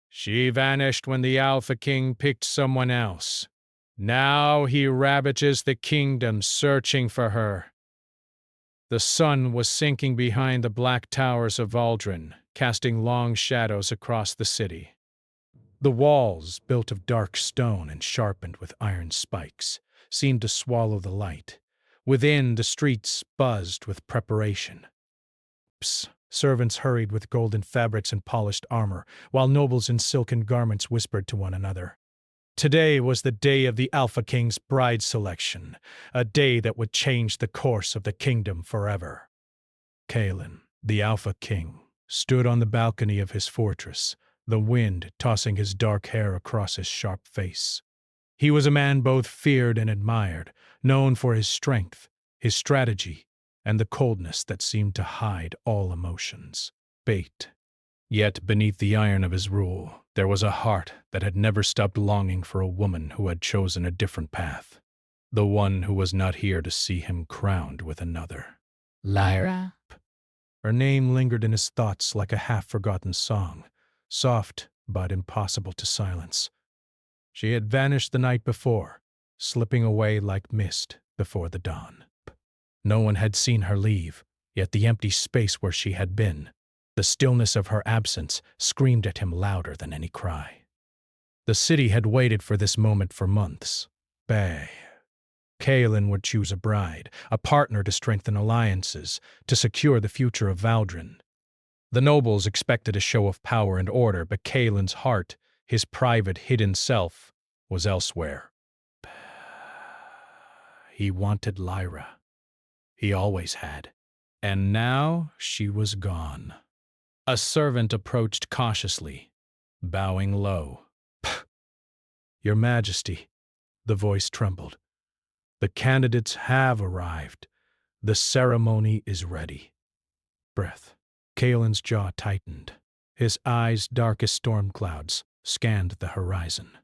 She vanished when the Alpha King picked someone else. Now he ravages the kingdom searching for her. The sun was sinking behind the black towers of Aldrin, casting long shadows across the city. The walls, built of dark stone and sharpened with iron spikes, seemed to swallow the light. Within, the streets buzzed with preparation. Servants hurried with golden fabrics and polished armor, while nobles in silken garments whispered to one another. Today was the day of the Alpha King's bride selection, a day that would change the course of the kingdom forever. Kalen, the Alpha King, stood on the balcony of his fortress, the wind tossing his dark hair across his sharp face. He was a man both feared and admired, known for his strength, his strategy, and the coldness that seemed to hide all emotions. Yet beneath the iron of his rule, there was a heart that had never stopped longing for a woman who had chosen a different path, the one who was not here to see him crowned with another. Lyra. Her name lingered in his thoughts like a half-forgotten song, soft but impossible to silence. She had vanished the night before, slipping away like mist before the dawn. No one had seen her leave, yet the empty space where she had been, the stillness of her absence, screamed at him louder than any cry. The city had waited for this moment for months. Kalen would choose a bride, a partner to strengthen alliances, to secure the future of Valdrin. The nobles expected a show of power and order, but Kalen's heart, his private hidden self, was elsewhere. He wanted Lyra. He always had. And now she was gone. A servant approached cautiously, bowing low. "Your Majesty," the voice trembled. "The candidates have arrived. The ceremony is ready." Breath. Kalen's jaw tightened. His eyes, dark as storm clouds, scanned the horizon.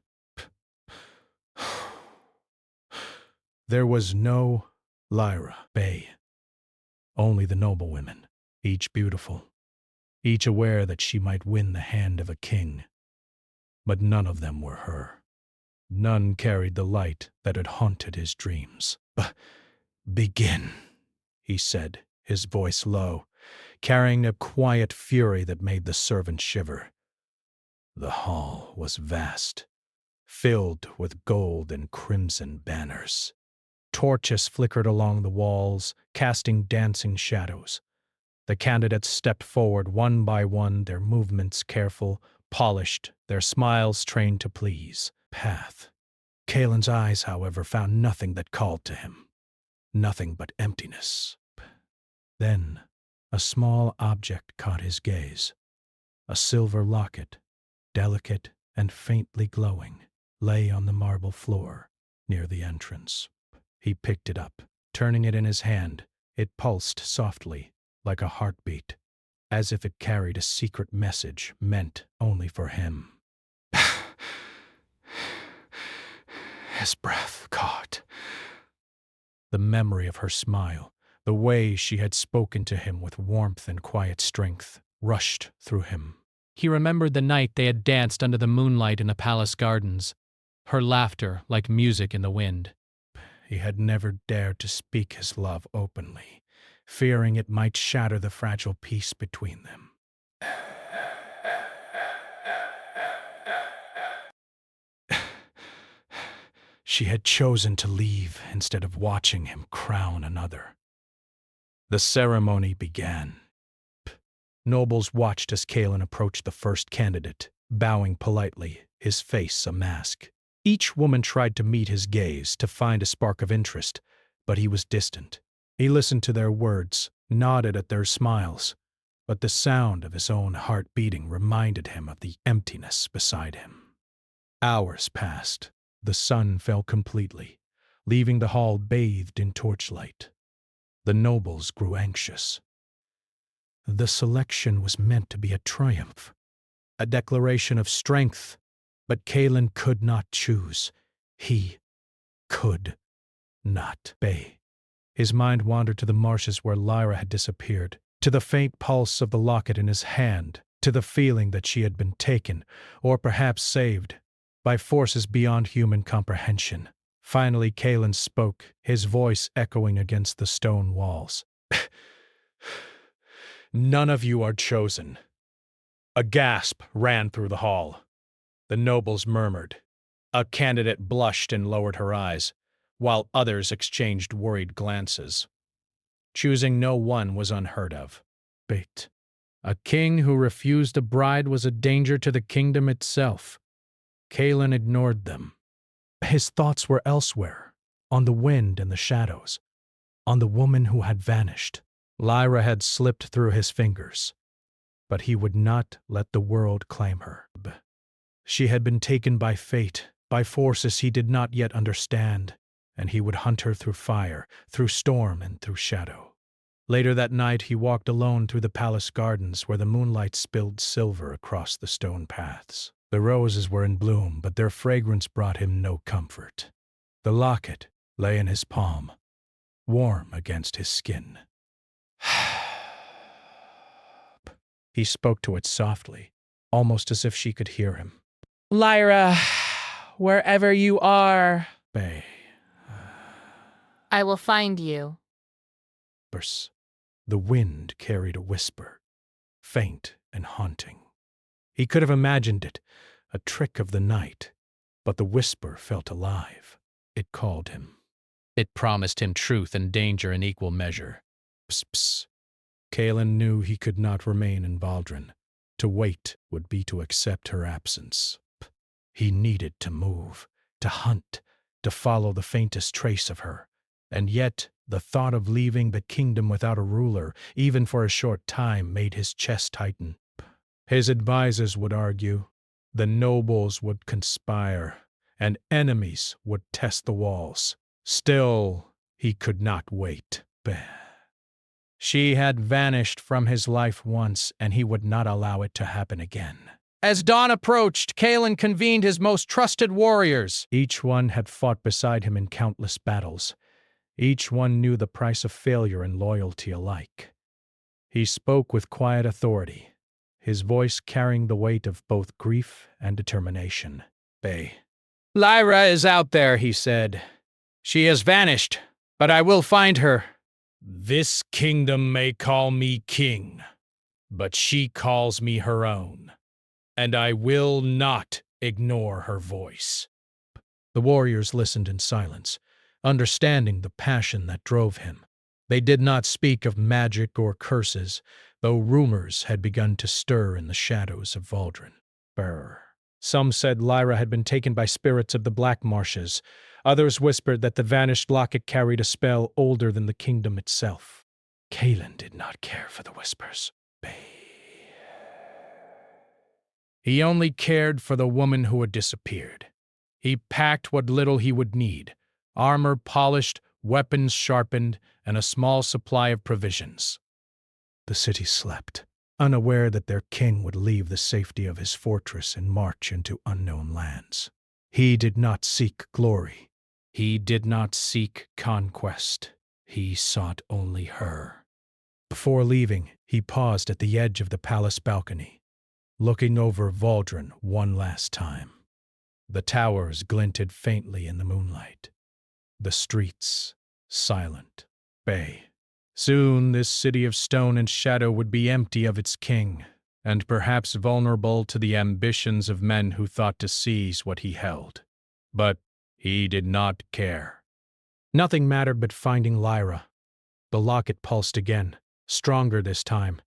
There was no Lyra Bay. Only the noble women, each beautiful, each aware that she might win the hand of a king. But none of them were her. None carried the light that had haunted his dreams. "Begin," he said, his voice low, carrying a quiet fury that made the servant shiver. The hall was vast, filled with gold and crimson banners. Torches flickered along the walls, casting dancing shadows. The candidates stepped forward one by one, their movements careful, polished, their smiles trained to please. Kalen's eyes, however, found nothing that called to him. Nothing but emptiness. Then, a small object caught his gaze. A silver locket, delicate and faintly glowing, lay on the marble floor near the entrance. He picked it up. Turning it in his hand, it pulsed softly, like a heartbeat, as if it carried a secret message meant only for him. His breath caught. The memory of her smile, the way she had spoken to him with warmth and quiet strength, rushed through him. He remembered the night they had danced under the moonlight in the palace gardens, her laughter like music in the wind. He had never dared to speak his love openly, fearing it might shatter the fragile peace between them. She had chosen to leave instead of watching him crown another. The ceremony began. Nobles watched as Kalen approached the first candidate, bowing politely, his face a mask. Each woman tried to meet his gaze, to find a spark of interest, but he was distant. He listened to their words, nodded at their smiles, but the sound of his own heart beating reminded him of the emptiness beside him. Hours passed. The sun fell completely, leaving the hall bathed in torchlight. The nobles grew anxious. The selection was meant to be a triumph, a declaration of strength, but Kalen could not choose. He could not obey. His mind wandered to the marshes where Lyra had disappeared, to the faint pulse of the locket in his hand, to the feeling that she had been taken, or perhaps saved, by forces beyond human comprehension. Finally, Kalen spoke, his voice echoing against the stone walls. "None of you are chosen." A gasp ran through the hall. The nobles murmured. A candidate blushed and lowered her eyes, while others exchanged worried glances. Choosing no one was unheard of. But a king who refused a bride was a danger to the kingdom itself. Kalen ignored them. His thoughts were elsewhere, on the wind and the shadows, on the woman who had vanished. Lyra had slipped through his fingers, but he would not let the world claim her. She had been taken by fate, by forces he did not yet understand, and he would hunt her through fire, through storm, and through shadow. Later that night he walked alone through the palace gardens where the moonlight spilled silver across the stone paths. The roses were in bloom, but their fragrance brought him no comfort. The locket lay in his palm, warm against his skin. He spoke to it softly, almost as if she could hear him. Lyra, wherever you are. Bay. I will find you. The wind carried a whisper, faint and haunting. He could have imagined it, a trick of the night, but the whisper felt alive. It called him. It promised him truth and danger in equal measure. Psst, psst. Kalen knew he could not remain in Valdren. To wait would be to accept her absence. He needed to move, to hunt, to follow the faintest trace of her. And yet, the thought of leaving the kingdom without a ruler, even for a short time, made his chest tighten. His advisors would argue, the nobles would conspire, and enemies would test the walls. Still, he could not wait. She had vanished from his life once, and he would not allow it to happen again. As dawn approached, Kalen convened his most trusted warriors. Each one had fought beside him in countless battles. Each one knew the price of failure and loyalty alike. He spoke with quiet authority, his voice carrying the weight of both grief and determination. Lyra is out there, he said. She has vanished, but I will find her. This kingdom may call me king, but she calls me her own, and I will not ignore her voice. The warriors listened in silence, understanding the passion that drove him. They did not speak of magic or curses, though rumors had begun to stir in the shadows of Valdren. Some said Lyra had been taken by spirits of the Black Marshes. Others whispered that the vanished locket carried a spell older than the kingdom itself. Kalen did not care for the whispers. He only cared for the woman who had disappeared. He packed what little he would need, armor polished, weapons sharpened, and a small supply of provisions. The city slept, unaware that their king would leave the safety of his fortress and march into unknown lands. He did not seek glory. He did not seek conquest. He sought only her. Before leaving, he paused at the edge of the palace balcony, looking over Valdren one last time. The towers glinted faintly in the moonlight. The streets silent. Soon this city of stone and shadow would be empty of its king, and perhaps vulnerable to the ambitions of men who thought to seize what he held. But he did not care. Nothing mattered but finding Lyra. The locket pulsed again, stronger this time,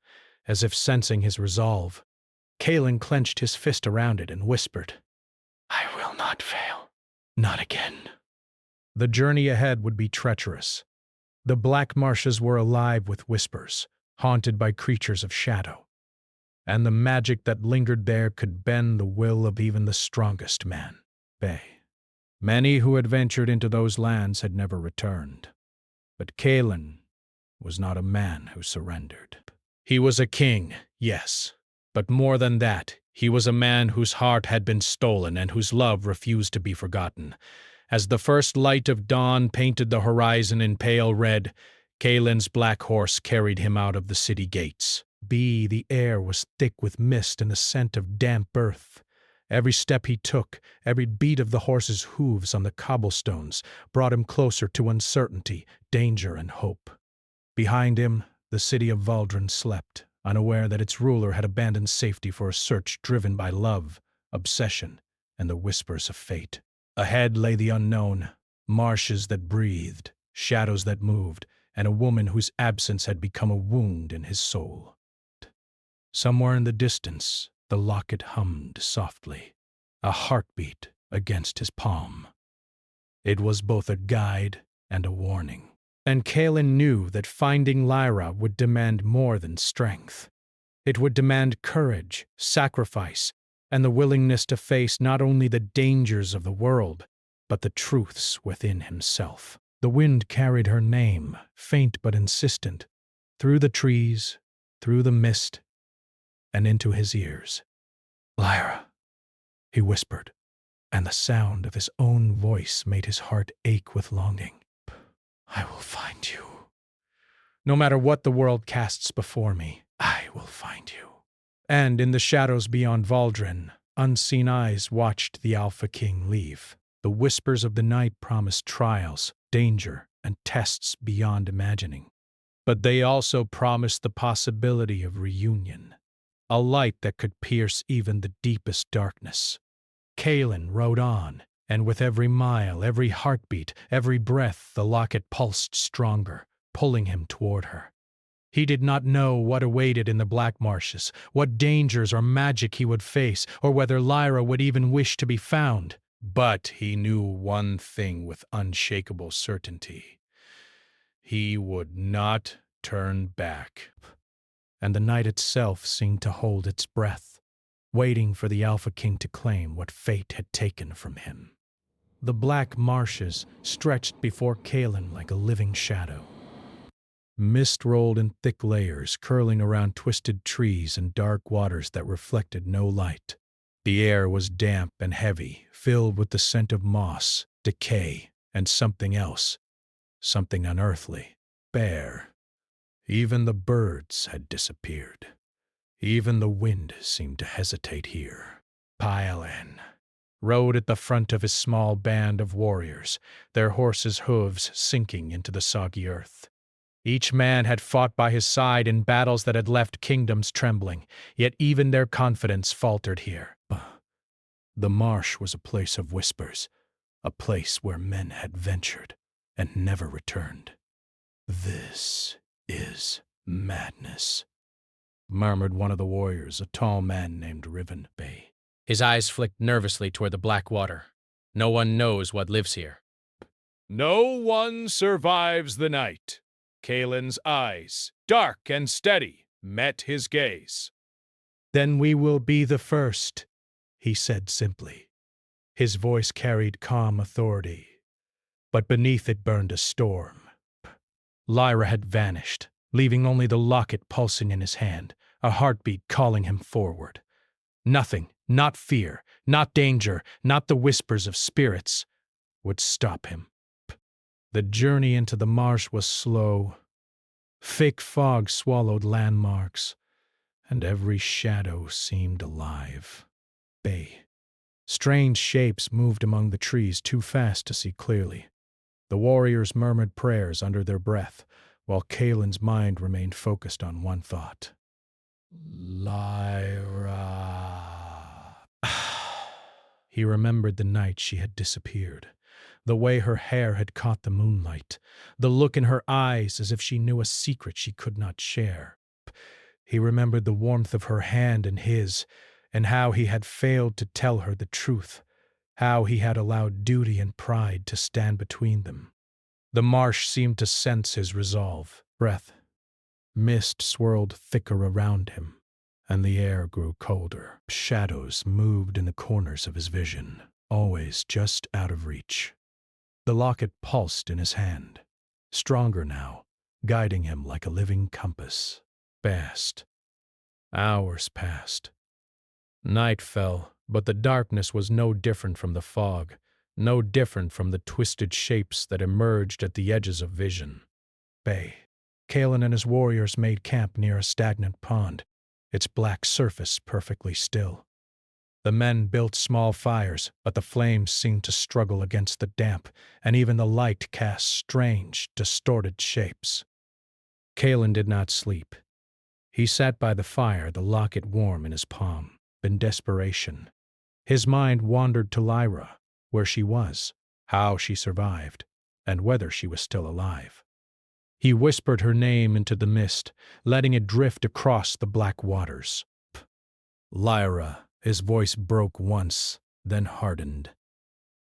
as if sensing his resolve. Kalen clenched his fist around it and whispered, "I will not fail. Not again." The journey ahead would be treacherous. The Black Marshes were alive with whispers, haunted by creatures of shadow, and the magic that lingered there could bend the will of even the strongest man. Many who had ventured into those lands had never returned, but Kalen was not a man who surrendered. He was a king, yes, but more than that, he was a man whose heart had been stolen and whose love refused to be forgotten. As the first light of dawn painted the horizon in pale red, Kalen's black horse carried him out of the city gates. B, the air was thick with mist and the scent of damp earth. Every step he took, every beat of the horse's hooves on the cobblestones, brought him closer to uncertainty, danger, and hope. Behind him, the city of Valdren slept, unaware that its ruler had abandoned safety for a search driven by love, obsession, and the whispers of fate. Ahead lay the unknown, marshes that breathed, shadows that moved, and a woman whose absence had become a wound in his soul. Somewhere in the distance, the locket hummed softly, a heartbeat against his palm. It was both a guide and a warning. And Kaelin knew that finding Lyra would demand more than strength. It would demand courage, sacrifice, and the willingness to face not only the dangers of the world, but the truths within himself. The wind carried her name, faint but insistent, through the trees, through the mist, and into his ears. "Lyra," he whispered, and the sound of his own voice made his heart ache with longing. "I will find you. No matter what the world casts before me, I will find you." And in the shadows beyond Valdren, unseen eyes watched the Alpha King leave. The whispers of the night promised trials, danger, and tests beyond imagining. But they also promised the possibility of reunion, a light that could pierce even the deepest darkness. Kaelin rode on, and with every mile, every heartbeat, every breath, the locket pulsed stronger, pulling him toward her. He did not know what awaited in the Black Marshes, what dangers or magic he would face, or whether Lyra would even wish to be found. But he knew one thing with unshakable certainty. He would not turn back. And the night itself seemed to hold its breath, waiting for the Alpha King to claim what fate had taken from him. The Black Marshes stretched before Kaelin like a living shadow. Mist rolled in thick layers, curling around twisted trees and dark waters that reflected no light. The air was damp and heavy, filled with the scent of moss, decay, and something else, something unearthly, bare. Even the birds had disappeared. Even the wind seemed to hesitate here. Paelan rode at the front of his small band of warriors, their horses' hooves sinking into the soggy earth. Each man had fought by his side in battles that had left kingdoms trembling, yet even their confidence faltered here. The marsh was a place of whispers, a place where men had ventured and never returned. "This is madness," murmured one of the warriors, a tall man named Riven Bay. His eyes flicked nervously toward the black water. "No one knows what lives here." "No one survives the night." Kaelin's eyes, dark and steady, met his gaze. "Then we will be the first," he said simply. His voice carried calm authority, but beneath it burned a storm. Lyra had vanished, leaving only the locket pulsing in his hand, a heartbeat calling him forward. Nothing, not fear, not danger, not the whispers of spirits, would stop him. The journey into the marsh was slow. Thick fog swallowed landmarks, and every shadow seemed alive. Bay. Strange shapes moved among the trees too fast to see clearly. The warriors murmured prayers under their breath, while Kaelin's mind remained focused on one thought. Lyra. He remembered the night she had disappeared, the way her hair had caught the moonlight, the look in her eyes as if she knew a secret she could not share. He remembered the warmth of her hand in his, and how he had failed to tell her the truth, how he had allowed duty and pride to stand between them. The marsh seemed to sense his resolve. Breath. Mist swirled thicker around him, and the air grew colder. Shadows moved in the corners of his vision, always just out of reach. The locket pulsed in his hand, stronger now, guiding him like a living compass. Fast. Hours passed. Night fell, but the darkness was no different from the fog, no different from the twisted shapes that emerged at the edges of vision. Bay. Kalen and his warriors made camp near a stagnant pond, its black surface perfectly still. The men built small fires, but the flames seemed to struggle against the damp, and even the light cast strange, distorted shapes. Kalen did not sleep. He sat by the fire, the locket warm in his palm, in desperation. His mind wandered to Lyra, where she was, how she survived, and whether she was still alive. He whispered her name into the mist, letting it drift across the black waters. Lyra, his voice broke once, then hardened.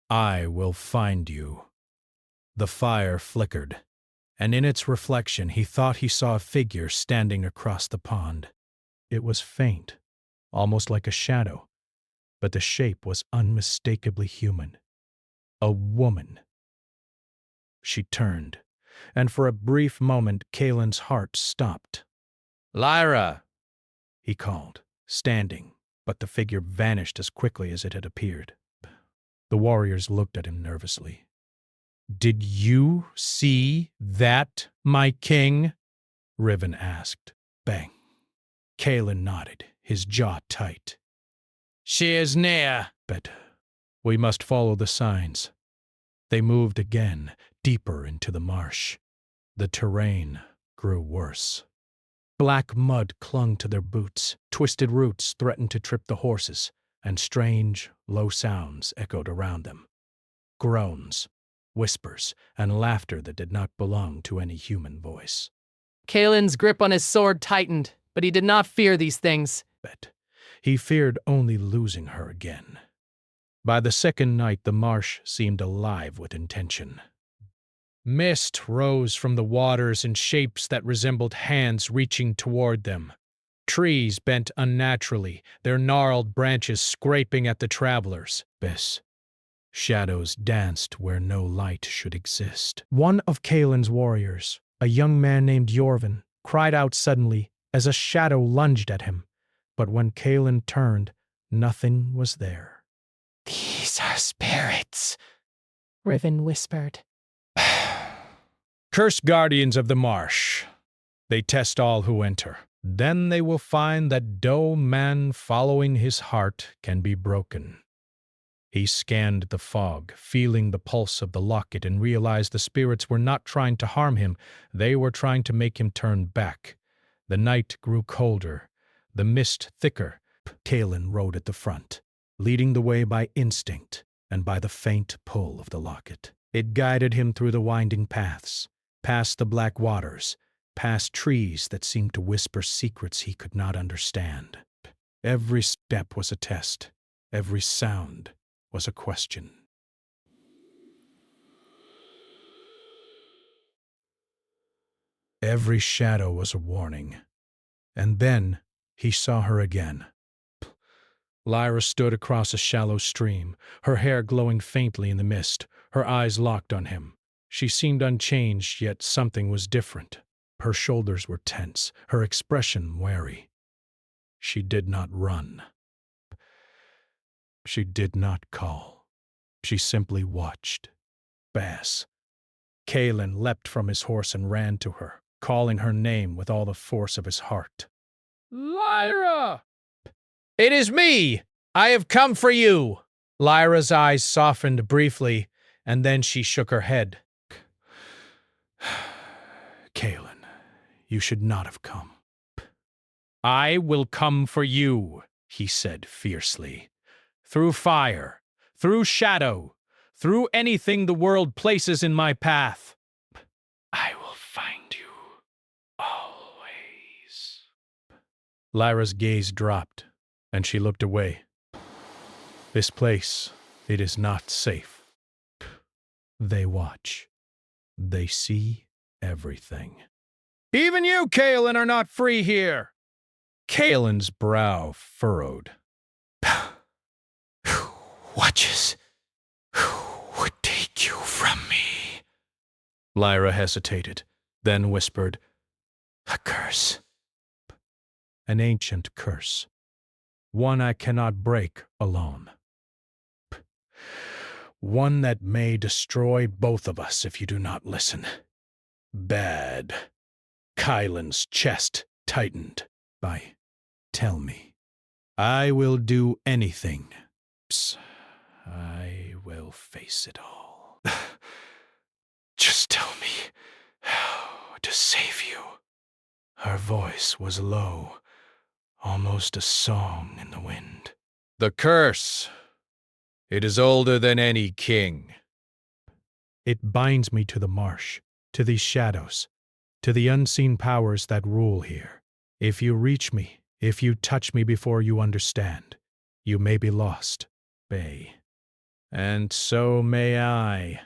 I will find you. The fire flickered, and in its reflection he thought he saw a figure standing across the pond. It was faint, almost like a shadow, but the shape was unmistakably human. A woman. She turned, and for a brief moment Kalen's heart stopped. Lyra! He called, standing, but the figure vanished as quickly as it had appeared. The warriors looked at him nervously. Did you see that, my king? Riven asked. Bang. Kalen nodded, his jaw tight. She is near, but we must follow the signs. They moved again, deeper into the marsh. The terrain grew worse. Black mud clung to their boots, twisted roots threatened to trip the horses, and strange, low sounds echoed around them. Groans, whispers, and laughter that did not belong to any human voice. Kalen's grip on his sword tightened, but he did not fear these things. But he feared only losing her again. By the second night, the marsh seemed alive with intention. Mist rose from the waters in shapes that resembled hands reaching toward them. Trees bent unnaturally, their gnarled branches scraping at the travelers. Shadows danced where no light should exist. One of Kalen's warriors, a young man named Yorvin, cried out suddenly as a shadow lunged at him. But when Kalen turned, nothing was there. These are spirits, Riven whispered. Cursed guardians of the marsh. They test all who enter. Then they will find that no man following his heart can be broken. He scanned the fog, feeling the pulse of the locket, and realized the spirits were not trying to harm him. They were trying to make him turn back. The night grew colder, the mist thicker. Kalen rode at the front, leading the way by instinct and by the faint pull of the locket. It guided him through the winding paths, past the black waters, past trees that seemed to whisper secrets he could not understand. Every step was a test, every sound was a question. Every shadow was a warning. And then he saw her again. Lyra stood across a shallow stream, her hair glowing faintly in the mist, her eyes locked on him. She seemed unchanged, yet something was different. Her shoulders were tense, her expression wary. She did not run. She did not call. She simply watched. Bass. Kalen leapt from his horse and ran to her, calling her name with all the force of his heart. Lyra! It is me! I have come for you! Lyra's eyes softened briefly, and then she shook her head. Kalen, you should not have come. I will come for you, he said fiercely. Through fire, through shadow, through anything the world places in my path. I will find you, always. Lyra's gaze dropped, and she looked away. This place, it is not safe. They watch. They see everything. Even you, Kalen, are not free here. Kalen's brow furrowed. Watches. Who would take you from me? Lyra hesitated, then whispered, a curse. An ancient curse. One I cannot break alone. One that may destroy both of us if you do not listen. Bad. Kylan's chest tightened. Tell me. I will do anything. Psst. I will face it all. Just tell me how to save you. Her voice was low, almost a song in the wind. The curse. It is older than any king. It binds me to the marsh, to these shadows, to the unseen powers that rule here. If you reach me, if you touch me before you understand, you may be lost, Bay. And so may I.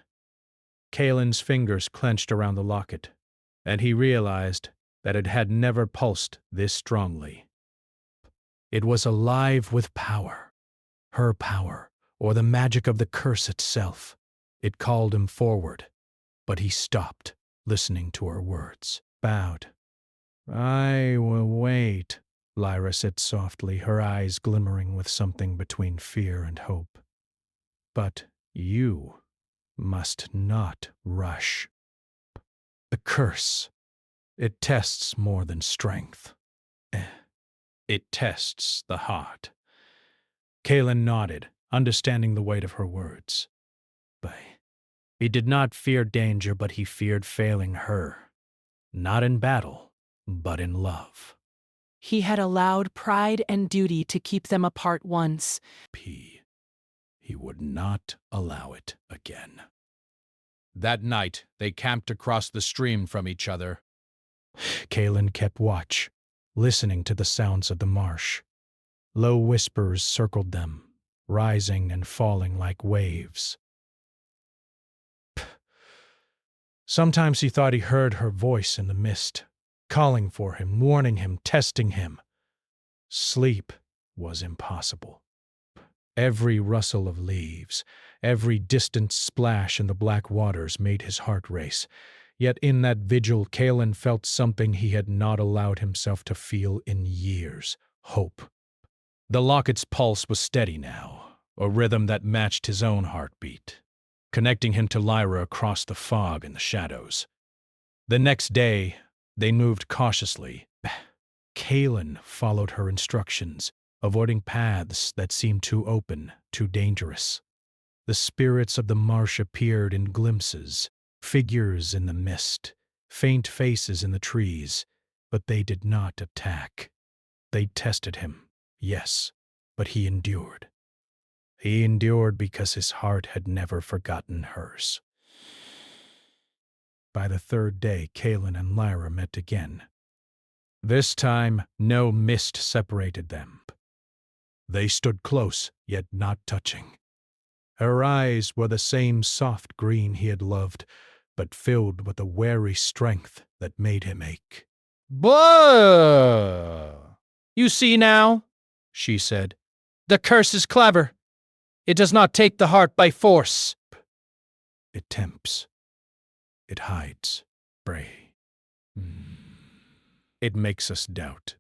Kalen's fingers clenched around the locket, and he realized that it had never pulsed this strongly. It was alive with power. Her power, or the magic of the curse itself. It called him forward, but he stopped, listening to her words, bowed. I will wait, Lyra said softly, her eyes glimmering with something between fear and hope. But you must not rush. The curse, it tests more than strength. It tests the heart. Kalen nodded, understanding the weight of her words. But he did not fear danger, but he feared failing her. Not in battle, but in love. He had allowed pride and duty to keep them apart once. He would not allow it again. That night, they camped across the stream from each other. Kalen kept watch, listening to the sounds of the marsh. Low whispers circled them, rising and falling like waves. Sometimes he thought he heard her voice in the mist, calling for him, warning him, testing him. Sleep was impossible. Every rustle of leaves, every distant splash in the black waters made his heart race. Yet in that vigil, Kalen felt something he had not allowed himself to feel in years: hope. The locket's pulse was steady now, a rhythm that matched his own heartbeat, connecting him to Lyra across the fog and the shadows. The next day, they moved cautiously. Kalen followed her instructions, avoiding paths that seemed too open, too dangerous. The spirits of the marsh appeared in glimpses, figures in the mist, faint faces in the trees, but they did not attack. They tested him, yes, but he endured. He endured because his heart had never forgotten hers. By the third day, Kalen and Lyra met again. This time, no mist separated them. They stood close, yet not touching. Her eyes were the same soft green he had loved, but filled with a wary strength that made him ache. "Blah! You see now," she said. "The curse is clever. It does not take the heart by force. It tempts. It hides. Pray. It makes us doubt.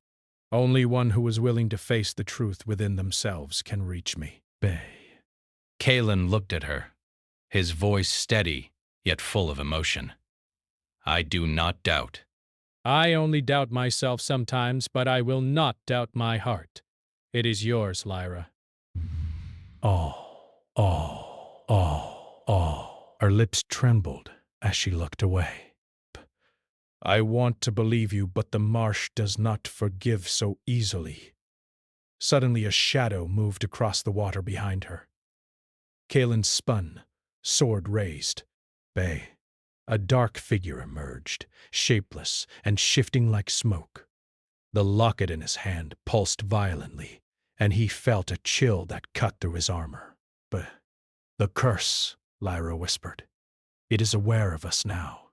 Only one who is willing to face the truth within themselves can reach me. Bay." Kalen looked at her, his voice steady, yet full of emotion. I do not doubt. I only doubt myself sometimes, but I will not doubt my heart. It is yours, Lyra. All. Her lips trembled as she looked away. I want to believe you, but the marsh does not forgive so easily. Suddenly a shadow moved across the water behind her. Kalen spun, sword raised. Bay. A dark figure emerged, shapeless and shifting like smoke. The locket in his hand pulsed violently, and he felt a chill that cut through his armor. But the curse, Lyra whispered. It is aware of us now.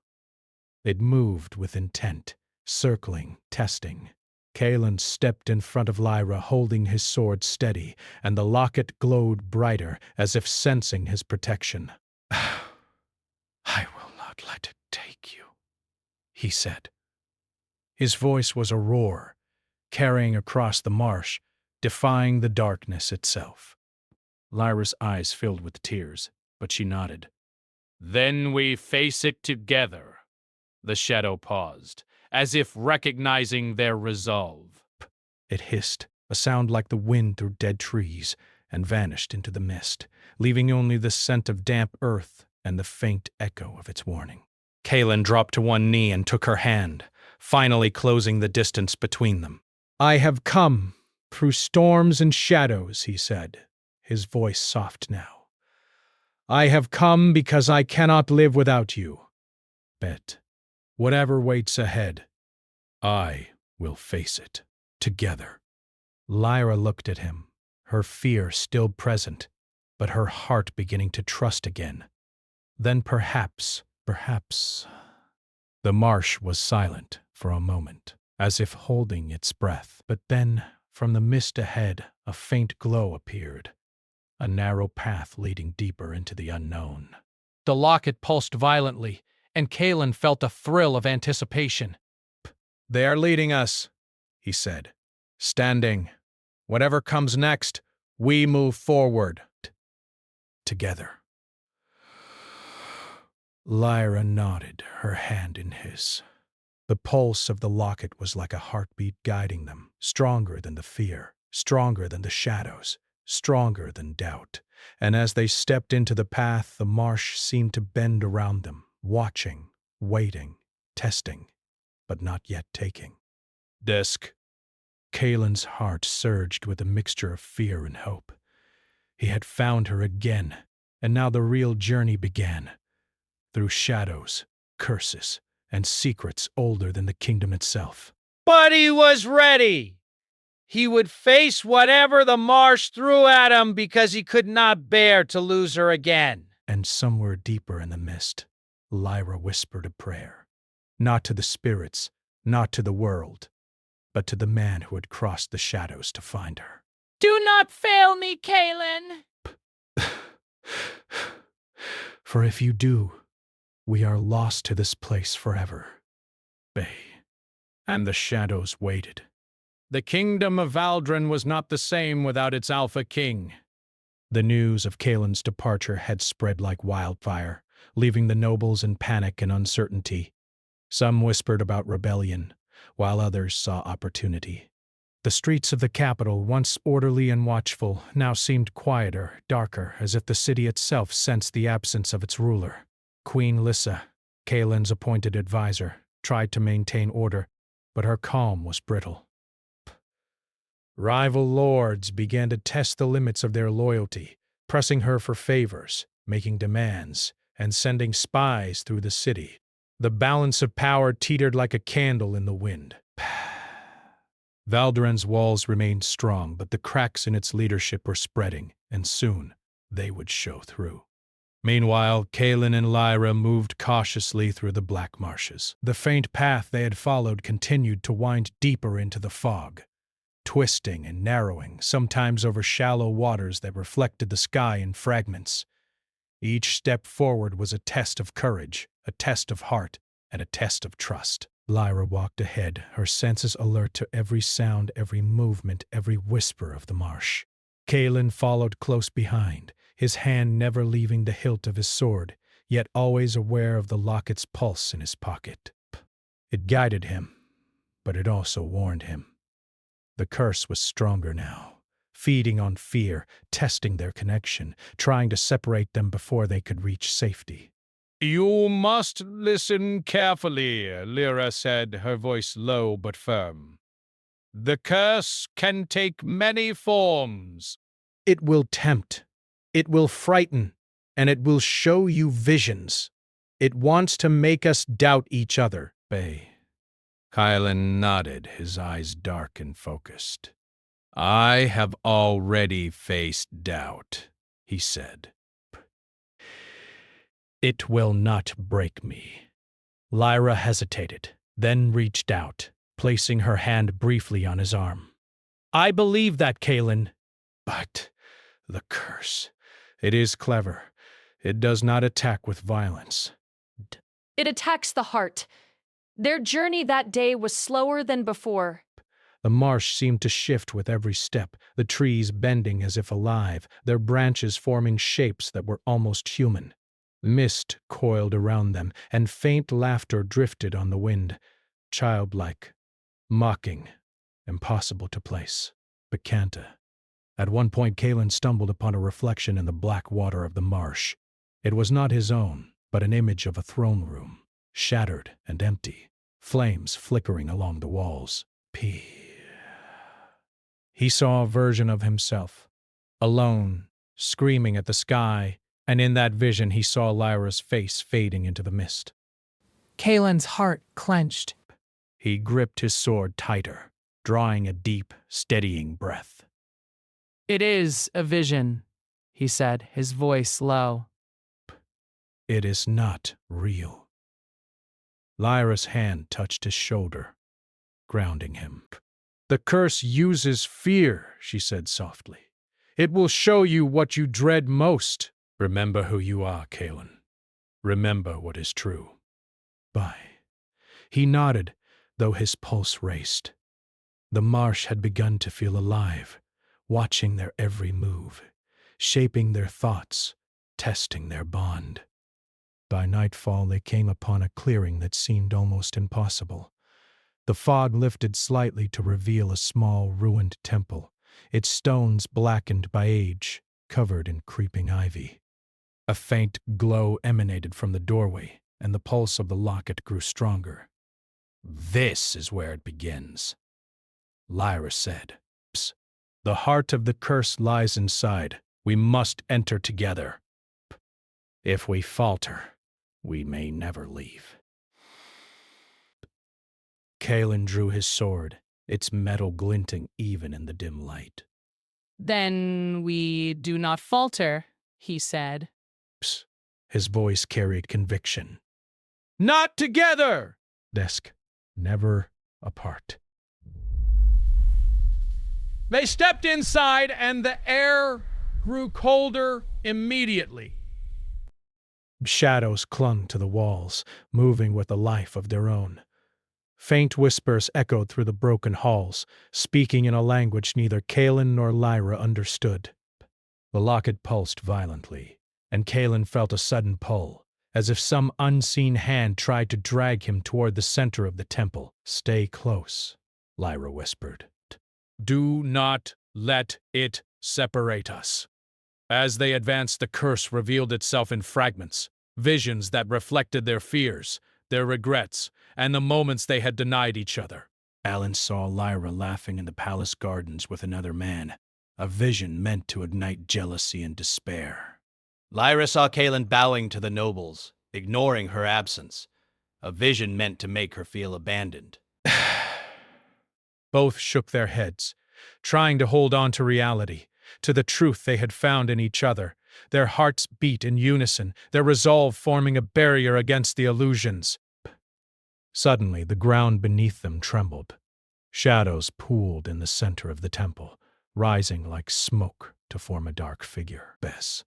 It moved with intent, circling, testing. Kalen stepped in front of Lyra, holding his sword steady, and the locket glowed brighter, as if sensing his protection. I will not let it take you, he said. His voice was a roar, carrying across the marsh, defying the darkness itself. Lyra's eyes filled with tears, but she nodded. Then we face it together. The shadow paused, as if recognizing their resolve. It hissed, a sound like the wind through dead trees, and vanished into the mist, leaving only the scent of damp earth and the faint echo of its warning. Kaelin dropped to one knee and took her hand, finally closing the distance between them. "I have come through storms and shadows," he said, his voice soft now. "I have come because I cannot live without you. Bet, whatever waits ahead, I will face it, together." Lyra looked at him, her fear still present, but her heart beginning to trust again. Then perhaps, the marsh was silent for a moment, as if holding its breath. But then, from the mist ahead, a faint glow appeared, a narrow path leading deeper into the unknown. The locket pulsed violently, and Kaelin felt a thrill of anticipation. "They are leading us," he said, standing. "Whatever comes next, we move forward. Together." Lyra nodded, her hand in his. The pulse of the locket was like a heartbeat guiding them, stronger than the fear, stronger than the shadows, stronger than doubt. And as they stepped into the path, the marsh seemed to bend around them, watching, waiting, testing, but not yet taking. Dusk. Kaelin's heart surged with a mixture of fear and hope. He had found her again, and now the real journey began. Through shadows, curses, and secrets older than the kingdom itself. But he was ready. He would face whatever the marsh threw at him because he could not bear to lose her again. And somewhere deeper in the mist, Lyra whispered a prayer. Not to the spirits, not to the world, but to the man who had crossed the shadows to find her. Do not fail me, Kaelin. For if you do, we are lost to this place forever. Bay. And the shadows waited. The kingdom of Valdren was not the same without its Alpha King. The news of Kaelin's departure had spread like wildfire, leaving the nobles in panic and uncertainty. Some whispered about rebellion, while others saw opportunity. The streets of the capital, once orderly and watchful, now seemed quieter, darker, as if the city itself sensed the absence of its ruler. Queen Lissa, Kaelin's appointed advisor, tried to maintain order, but her calm was brittle. Rival lords began to test the limits of their loyalty, pressing her for favors, making demands, and sending spies through the city. The balance of power teetered like a candle in the wind. Valdren's walls remained strong, but the cracks in its leadership were spreading, and soon they would show through. Meanwhile, Kaelin and Lyra moved cautiously through the black marshes. The faint path they had followed continued to wind deeper into the fog, twisting and narrowing, sometimes over shallow waters that reflected the sky in fragments. Each step forward was a test of courage, a test of heart, and a test of trust. Lyra walked ahead, her senses alert to every sound, every movement, every whisper of the marsh. Kaelin followed close behind, his hand never leaving the hilt of his sword, yet always aware of the locket's pulse in his pocket. It guided him, but it also warned him. The curse was stronger now, feeding on fear, testing their connection, trying to separate them before they could reach safety. You must listen carefully, Lyra said, her voice low but firm. The curse can take many forms. It will tempt, it will frighten, and it will show you visions. It wants to make us doubt each other, Bay. Kaelin nodded, his eyes dark and focused. I have already faced doubt, he said. It will not break me. Lyra hesitated, then reached out, placing her hand briefly on his arm. I believe that, Kaelin. But the curse. It is clever. It does not attack with violence. It attacks the heart. Their journey that day was slower than before. The marsh seemed to shift with every step, the trees bending as if alive, their branches forming shapes that were almost human. Mist coiled around them, and faint laughter drifted on the wind. childlike, mocking, impossible to place, Bacanta. At one point, Kalen stumbled upon a reflection in the black water of the marsh. It was not his own, but an image of a throne room, shattered and empty, flames flickering along the walls. He saw a version of himself, alone, screaming at the sky, and in that vision he saw Lyra's face fading into the mist. Kalen's heart clenched. He gripped his sword tighter, drawing a deep, steadying breath. It is a vision, he said, his voice low. It is not real. Lyra's hand touched his shoulder, grounding him. The curse uses fear, she said softly. It will show you what you dread most. Remember who you are, Kalen. Remember what is true. Bye. He nodded, though his pulse raced. The marsh had begun to feel alive, watching their every move, shaping their thoughts, testing their bond. By nightfall, they came upon a clearing that seemed almost impossible. The fog lifted slightly to reveal a small, ruined temple, its stones blackened by age, covered in creeping ivy. A faint glow emanated from the doorway, and the pulse of the locket grew stronger. This is where it begins, Lyra said. The heart of the curse lies inside. We must enter together. If we falter, we may never leave. Kalen drew his sword, its metal glinting even in the dim light. Then we do not falter, he said. His voice carried conviction. Not together! Desk, never apart. They stepped inside, and the air grew colder immediately. Shadows clung to the walls, moving with a life of their own. Faint whispers echoed through the broken halls, speaking in a language neither Kalen nor Lyra understood. The locket pulsed violently, and Kalen felt a sudden pull, as if some unseen hand tried to drag him toward the center of the temple. Stay close, Lyra whispered. Do not let it separate us. As they advanced, the curse revealed itself in fragments, visions that reflected their fears, their regrets, and the moments they had denied each other. Alan saw Lyra laughing in the palace gardens with another man, a vision meant to ignite jealousy and despair. Lyra saw Kalen bowing to the nobles, ignoring her absence, a vision meant to make her feel abandoned. Both shook their heads, trying to hold on to reality, to the truth they had found in each other. Their hearts beat in unison, their resolve forming a barrier against the illusions. Suddenly, the ground beneath them trembled. Shadows pooled in the center of the temple, rising like smoke to form a dark figure. Bess.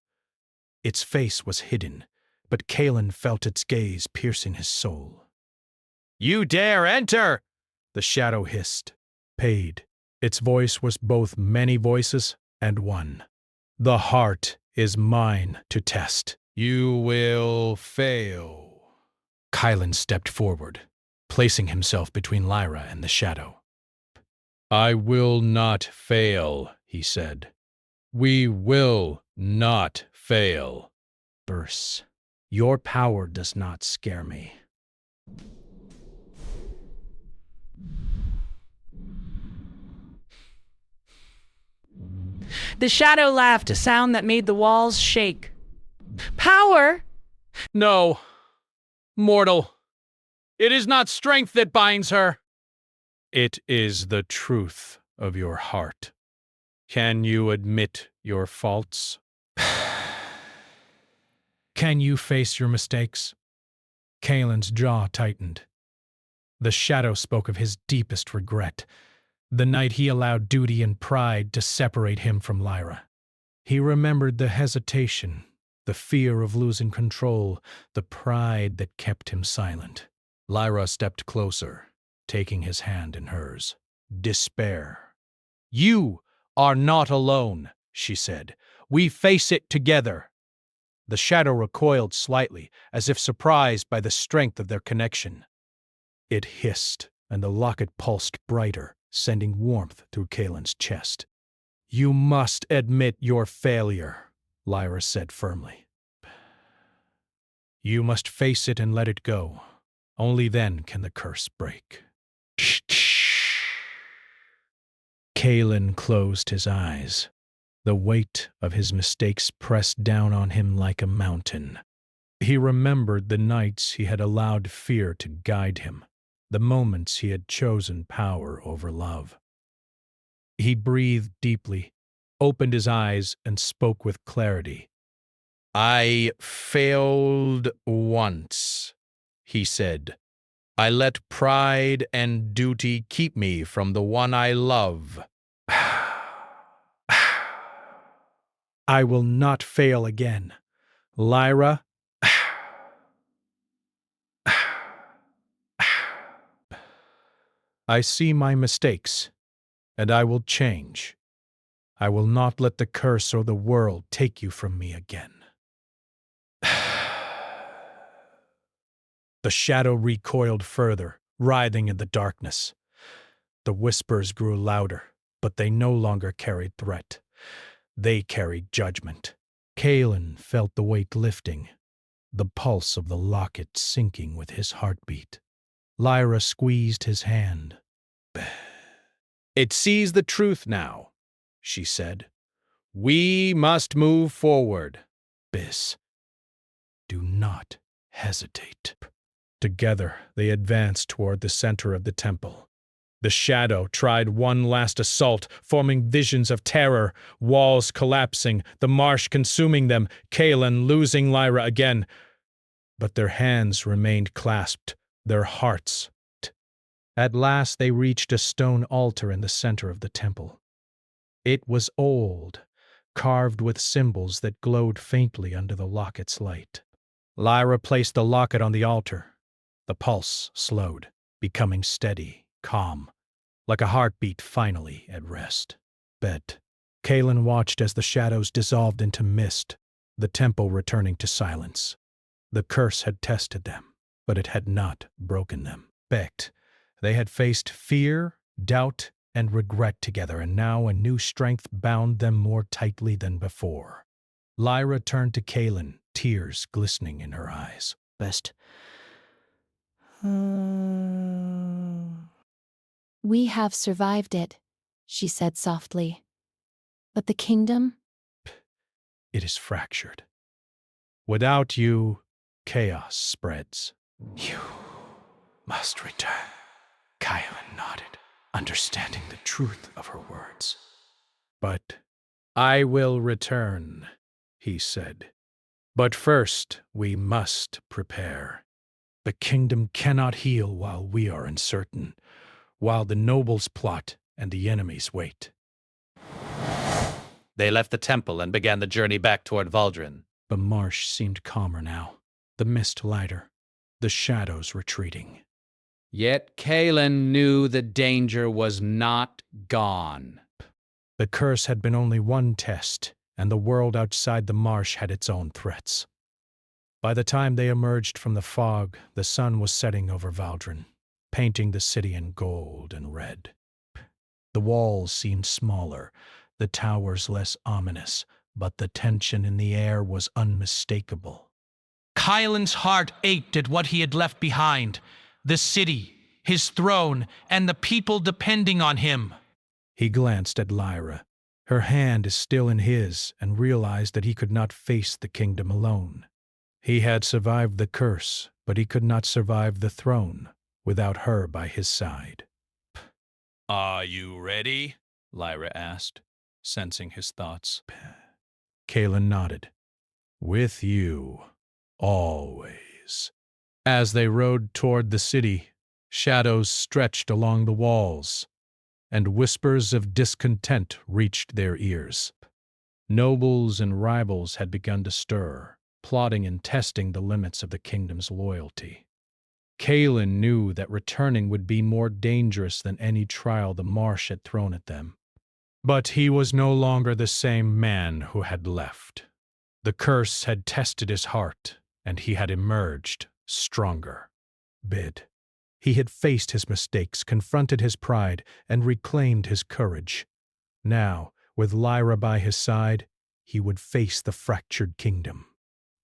Its face was hidden, but Kalen felt its gaze piercing his soul. You dare enter! The shadow hissed, paid. Its voice was both many voices and one. The heart is mine to test. You will fail. Kylan stepped forward, placing himself between Lyra and the shadow. I will not fail, he said. We will not fail. Burse, your power does not scare me. The shadow laughed, a sound that made the walls shake. Power? No, mortal. It is not strength that binds her. It is the truth of your heart. Can you admit your faults? Can you face your mistakes? Kalen's jaw tightened. The shadow spoke of his deepest regret, the night he allowed duty and pride to separate him from Lyra. He remembered the hesitation, the fear of losing control, the pride that kept him silent. Lyra stepped closer, taking his hand in hers. Despair. You are not alone, she said. We face it together. The shadow recoiled slightly, as if surprised by the strength of their connection. It hissed, and the locket pulsed brighter, sending warmth through Kaelin's chest. "You must admit your failure," Lyra said firmly. "You must face it and let it go. Only then can the curse break." Kaelin closed his eyes. The weight of his mistakes pressed down on him like a mountain. He remembered the nights he had allowed fear to guide him, the moments he had chosen power over love. He breathed deeply, opened his eyes, and spoke with clarity. "I failed once," he said. "I let pride and duty keep me from the one I love." "I will not fail again. Lyra." "I see my mistakes, and I will change. I will not let the curse or the world take you from me again." The shadow recoiled further, writhing in the darkness. The whispers grew louder, but they no longer carried threat. They carried judgment. Kaelin felt the weight lifting, the pulse of the locket sinking with his heartbeat. Lyra squeezed his hand. "It sees the truth now," she said. "We must move forward." "Bis, do not hesitate." Together they advanced toward the center of the temple. The shadow tried one last assault, forming visions of terror, walls collapsing, the marsh consuming them, Kaelin losing Lyra again. But their hands remained clasped, their hearts. At last they reached a stone altar in the center of the temple. It was old, carved with symbols that glowed faintly under the locket's light. Lyra placed the locket on the altar. The pulse slowed, becoming steady, calm, like a heartbeat finally at rest. Kaelin watched as the shadows dissolved into mist, the temple returning to silence. The curse had tested them, but it had not broken them. They had faced fear, doubt, and regret together, and now a new strength bound them more tightly than before. Lyra turned to Kaelin, tears glistening in her eyes. We have survived it, she said softly. But the kingdom? It is fractured. Without you, chaos spreads. You must return. Kaelin nodded, understanding the truth of her words. "But I will return," he said. "But first we must prepare. The kingdom cannot heal while we are uncertain, while the nobles plot and the enemies wait." They left the temple and began the journey back toward Valdrin. The marsh seemed calmer now, the mist lighter, the shadows retreating. Yet Kaelin knew the danger was not gone. The curse had been only one test, and the world outside the marsh had its own threats. By the time they emerged from the fog, the sun was setting over Valdrin, painting the city in gold and red. The walls seemed smaller, the towers less ominous, but the tension in the air was unmistakable. Kaelin's heart ached at what he had left behind, the city, his throne, and the people depending on him. He glanced at Lyra. Her hand still in his, and realized that he could not face the kingdom alone. He had survived the curse, but he could not survive the throne without her by his side. "Are you ready?" Lyra asked, sensing his thoughts. Kaelin nodded. "With you, always." As they rode toward the city, shadows stretched along the walls, and whispers of discontent reached their ears. Nobles and rivals had begun to stir, plotting and testing the limits of the kingdom's loyalty. Kaelin knew that returning would be more dangerous than any trial the marsh had thrown at them. But he was no longer the same man who had left. The curse had tested his heart, and he had emerged stronger. He had faced his mistakes, confronted his pride, and reclaimed his courage. Now, with Lyra by his side, he would face the fractured kingdom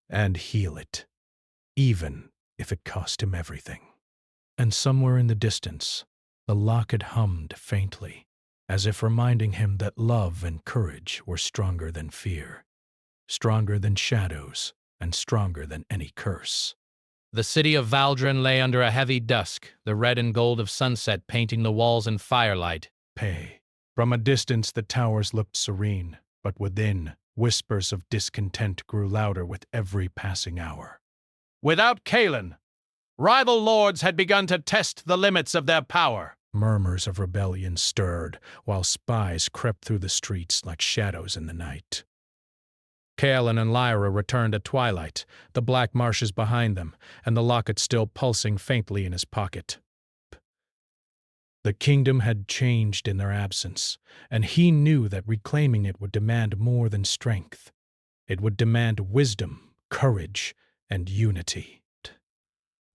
and heal it, even if it cost him everything. And somewhere in the distance, the locket hummed faintly, as if reminding him that love and courage were stronger than fear, stronger than shadows, and stronger than any curse. The city of Valdren lay under a heavy dusk, the red and gold of sunset painting the walls in firelight. Pay. From a distance the towers looked serene, but within, whispers of discontent grew louder with every passing hour. Without Kalen, rival lords had begun to test the limits of their power. Murmurs of rebellion stirred, while spies crept through the streets like shadows in the night. Kalen and Lyra returned at twilight, the black marshes behind them, and the locket still pulsing faintly in his pocket. The kingdom had changed in their absence, and he knew that reclaiming it would demand more than strength. It would demand wisdom, courage, and unity.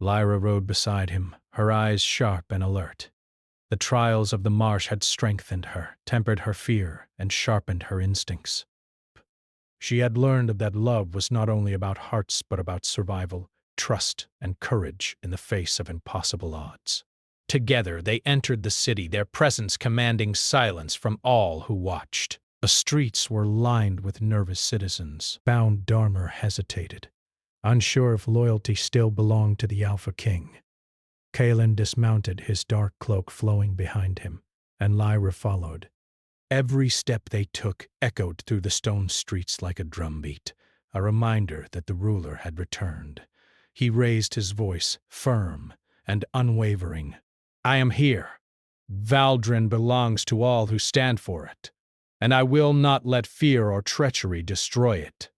Lyra rode beside him, her eyes sharp and alert. The trials of the marsh had strengthened her, tempered her fear, and sharpened her instincts. She had learned that love was not only about hearts but about survival, trust, and courage in the face of impossible odds. Together they entered the city, their presence commanding silence from all who watched. The streets were lined with nervous citizens. Bound Dharma hesitated, unsure if loyalty still belonged to the Alpha King. Kalen dismounted, his dark cloak flowing behind him, and Lyra followed. Every step they took echoed through the stone streets like a drumbeat, a reminder that the ruler had returned. He raised his voice, firm and unwavering. I am here. Valdren belongs to all who stand for it, and I will not let fear or treachery destroy it.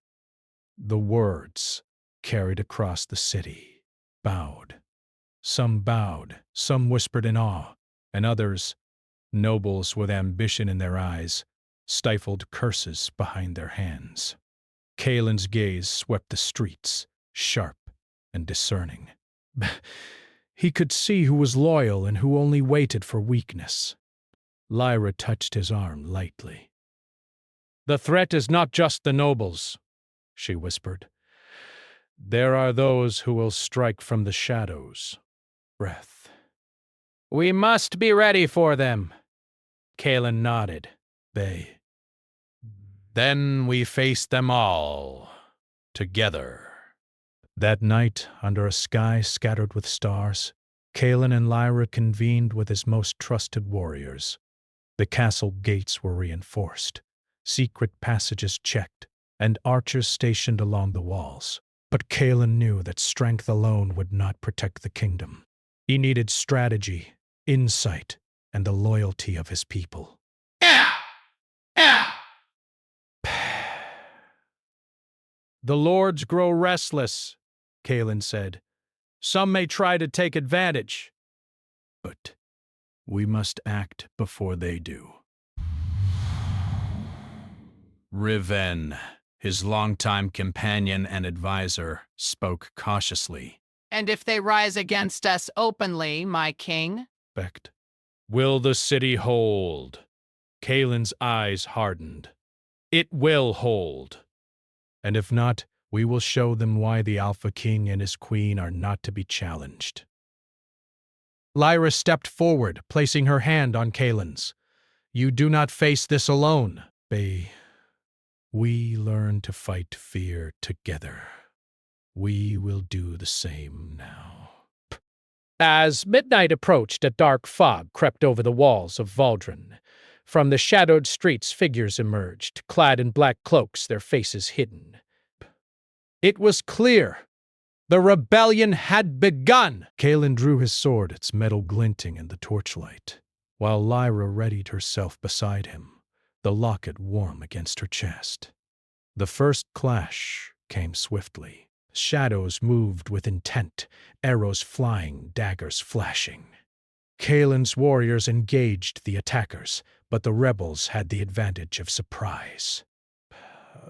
The words, carried across the city, bowed. Some bowed, some whispered in awe, and others, nobles with ambition in their eyes, stifled curses behind their hands. Kalen's gaze swept the streets, sharp and discerning. He could see who was loyal and who only waited for weakness. Lyra touched his arm lightly. The threat is not just the nobles, she whispered. There are those who will strike from the shadows. Breath. We must be ready for them. Kalen nodded. Then we face them all, together. That night, under a sky scattered with stars, Kalen and Lyra convened with his most trusted warriors. The castle gates were reinforced, secret passages checked, and archers stationed along the walls. But Kalen knew that strength alone would not protect the kingdom. He needed strategy, insight, and the loyalty of his people. The lords grow restless, Kalen said. Some may try to take advantage. But we must act before they do. Riven, his longtime companion and advisor, spoke cautiously. And if they rise against us openly, my king? Becked. Will the city hold? Kalen's eyes hardened. It will hold. And if not, we will show them why the Alpha King and his queen are not to be challenged. Lyra stepped forward, placing her hand on Kalen's. You do not face this alone. We learn to fight fear together. We will do the same now. As midnight approached, a dark fog crept over the walls of Valdren. From the shadowed streets, figures emerged, clad in black cloaks, their faces hidden. It was clear. The rebellion had begun. Kalen drew his sword, its metal glinting in the torchlight, while Lyra readied herself beside him, the locket warm against her chest. The first clash came swiftly. Shadows moved with intent, arrows flying, daggers flashing. Kalen's warriors engaged the attackers, but the rebels had the advantage of surprise.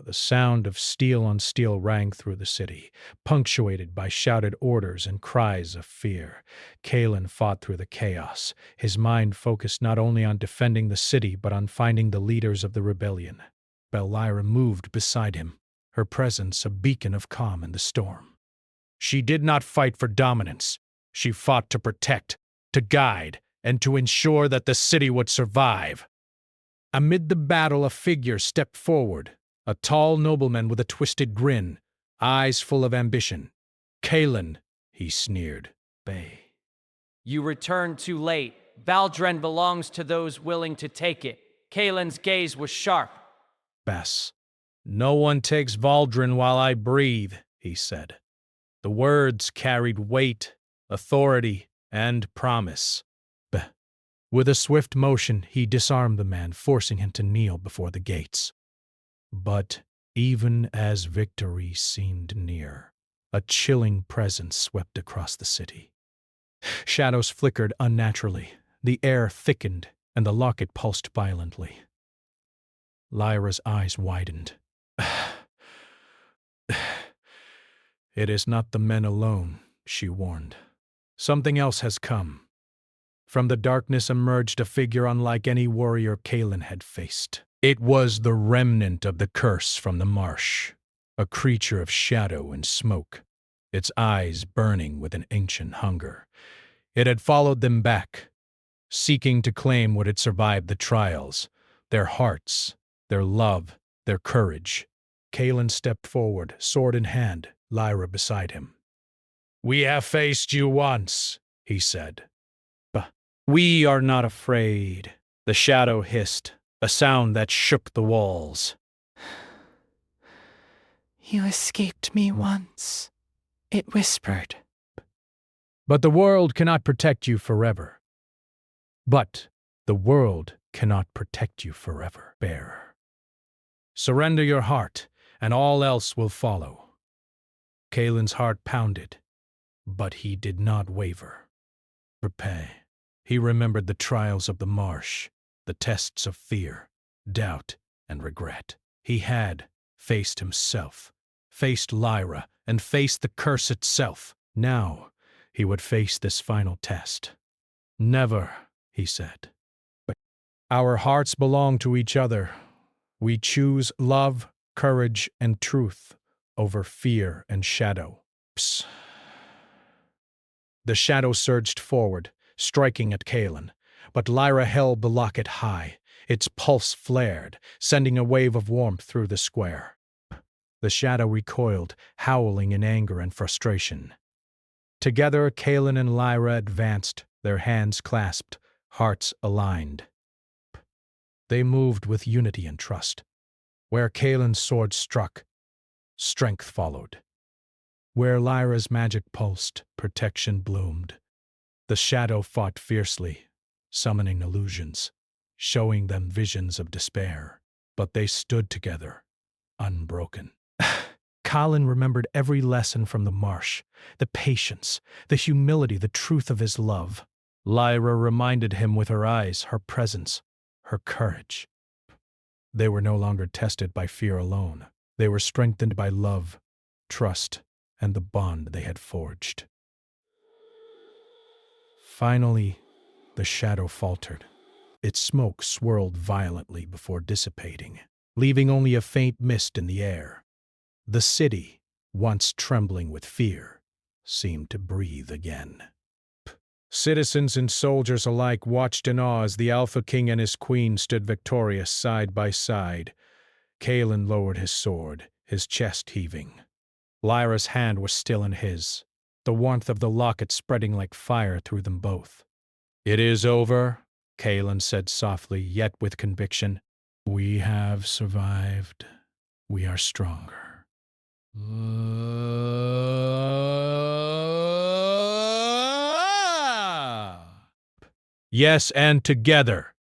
The sound of steel on steel rang through the city, punctuated by shouted orders and cries of fear. Kalen fought through the chaos, his mind focused not only on defending the city but on finding the leaders of the rebellion. Lyra moved beside him, her presence a beacon of calm in the storm. She did not fight for dominance. She fought to protect, to guide, and to ensure that the city would survive. Amid the battle, a figure stepped forward, a tall nobleman with a twisted grin, eyes full of ambition. "Kalen," he sneered. "Bay." You returned too late. Valdren belongs to those willing to take it. Kalen's gaze was sharp. "Bess, no one takes Valdren while I breathe," he said. The words carried weight, authority, and promise. With a swift motion, he disarmed the man, forcing him to kneel before the gates. But even as victory seemed near, a chilling presence swept across the city. Shadows flickered unnaturally, the air thickened, and the locket pulsed violently. Lyra's eyes widened. "It is not the men alone," she warned. "Something else has come." From the darkness emerged a figure unlike any warrior Kalen had faced. It was the remnant of the curse from the marsh, a creature of shadow and smoke, its eyes burning with an ancient hunger. It had followed them back, seeking to claim what had survived the trials, their hearts, their love, their courage. Kalen stepped forward, sword in hand, Lyra beside him. "We have faced you once," he said. "But we are not afraid," the shadow hissed, a sound that shook the walls. You escaped me once, it whispered. "But the world cannot protect you forever." "But the world cannot protect you forever, bearer. Surrender your heart, and all else will follow." Kalen's heart pounded, but he did not waver. Prepare. He remembered the trials of the marsh, the tests of fear, doubt, and regret. He had faced himself, faced Lyra, and faced the curse itself. Now he would face this final test. "Never," he said. "But our hearts belong to each other. We choose love, courage, and truth over fear and shadow." Psst. The shadow surged forward, striking at Kalen, but Lyra held the locket high. Its pulse flared, sending a wave of warmth through the square. The shadow recoiled, howling in anger and frustration. Together, Kalen and Lyra advanced, their hands clasped, hearts aligned. They moved with unity and trust. Where Kalen's sword struck, strength followed. Where Lyra's magic pulsed, protection bloomed. The shadow fought fiercely, summoning illusions, showing them visions of despair. But they stood together, unbroken. Kalen remembered every lesson from the marsh, the patience, the humility, the truth of his love. Lyra reminded him with her eyes, her presence, her courage. They were no longer tested by fear alone. They were strengthened by love, trust, and the bond they had forged. Finally, the shadow faltered. Its smoke swirled violently before dissipating, leaving only a faint mist in the air. The city, once trembling with fear, seemed to breathe again. Citizens and soldiers alike watched in awe as the Alpha King and his queen stood victorious side by side. Kalen lowered his sword, his chest heaving. Lyra's hand was still in his, the warmth of the locket spreading like fire through them both. "It is over," Kalen said softly, yet with conviction. "We have survived. We are stronger." Yes, and together.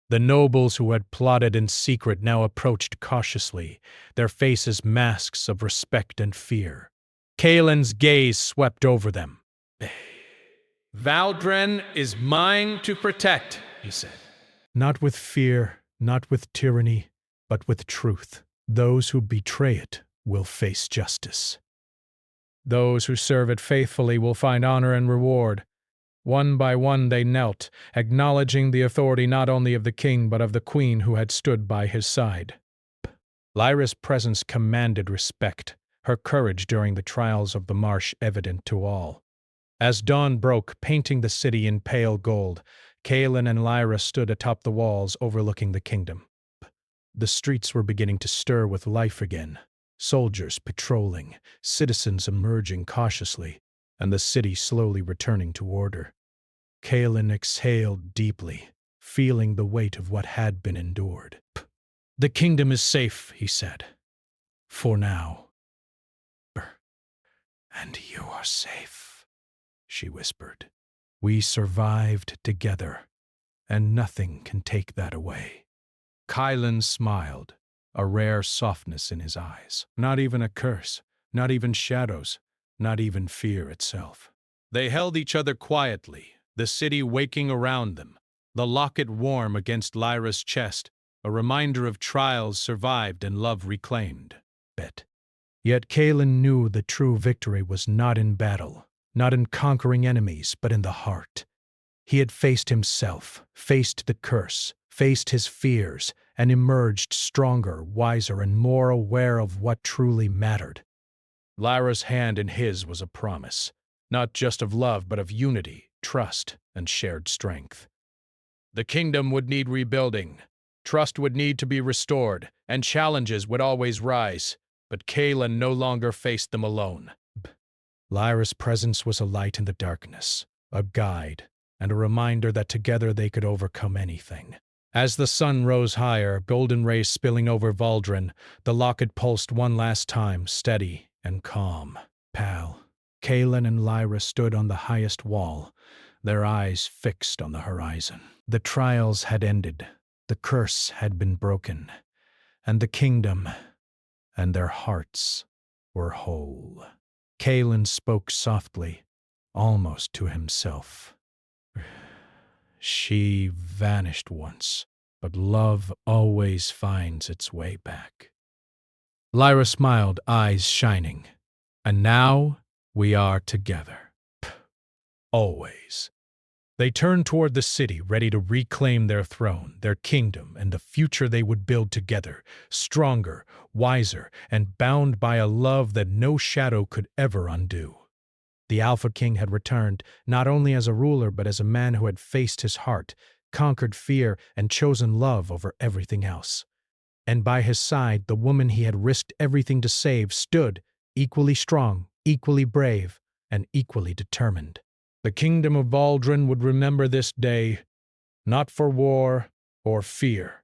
The nobles who had plotted in secret now approached cautiously, their faces masks of respect and fear. Kalen's gaze swept over them. "Valdren is mine to protect," he said. "Not with fear, not with tyranny, but with truth." Those who betray it will face justice. Those who serve it faithfully will find honor and reward. One by one they knelt, acknowledging the authority not only of the king but of the queen who had stood by his side. Lyra's presence commanded respect, her courage during the trials of the marsh evident to all. As dawn broke, painting the city in pale gold, Kaelin and Lyra stood atop the walls overlooking the kingdom. The streets were beginning to stir with life again, soldiers patrolling, citizens emerging cautiously, and the city slowly returning to order. Kaelin exhaled deeply, feeling the weight of what had been endured. "The kingdom is safe," he said. "For now." "And you are safe," she whispered. "We survived together, and nothing can take that away." Kaelin smiled, a rare softness in his eyes. Not even a curse, not even shadows, not even fear itself. They held each other quietly, the city waking around them, the locket warm against Lyra's chest, a reminder of trials survived and love reclaimed. Yet Kaelin knew the true victory was not in battle, not in conquering enemies, but in the heart. He had faced himself, faced the curse, faced his fears, and emerged stronger, wiser, and more aware of what truly mattered. Lyra's hand in his was a promise, not just of love, but of unity, trust, and shared strength. The kingdom would need rebuilding, trust would need to be restored, and challenges would always rise, but Kaelin no longer faced them alone. Lyra's presence was a light in the darkness, a guide, and a reminder that together they could overcome anything. As the sun rose higher, golden rays spilling over Valdren, the locket pulsed one last time, steady and calm. Kaelin and Lyra stood on the highest wall, their eyes fixed on the horizon. The trials had ended, the curse had been broken, and the kingdom and their hearts were whole. Kaelin spoke softly, almost to himself. "She vanished once, but love always finds its way back." Lyra smiled, eyes shining. "And now we are together. Always." They turned toward the city, ready to reclaim their throne, their kingdom, and the future they would build together, stronger, wiser, and bound by a love that no shadow could ever undo. The Alpha King had returned, not only as a ruler, but as a man who had faced his heart, conquered fear, and chosen love over everything else. And by his side, the woman he had risked everything to save stood, equally strong, equally brave, and equally determined. The kingdom of Valdren would remember this day, not for war or fear,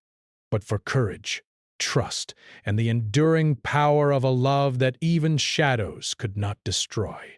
but for courage, trust, and the enduring power of a love that even shadows could not destroy.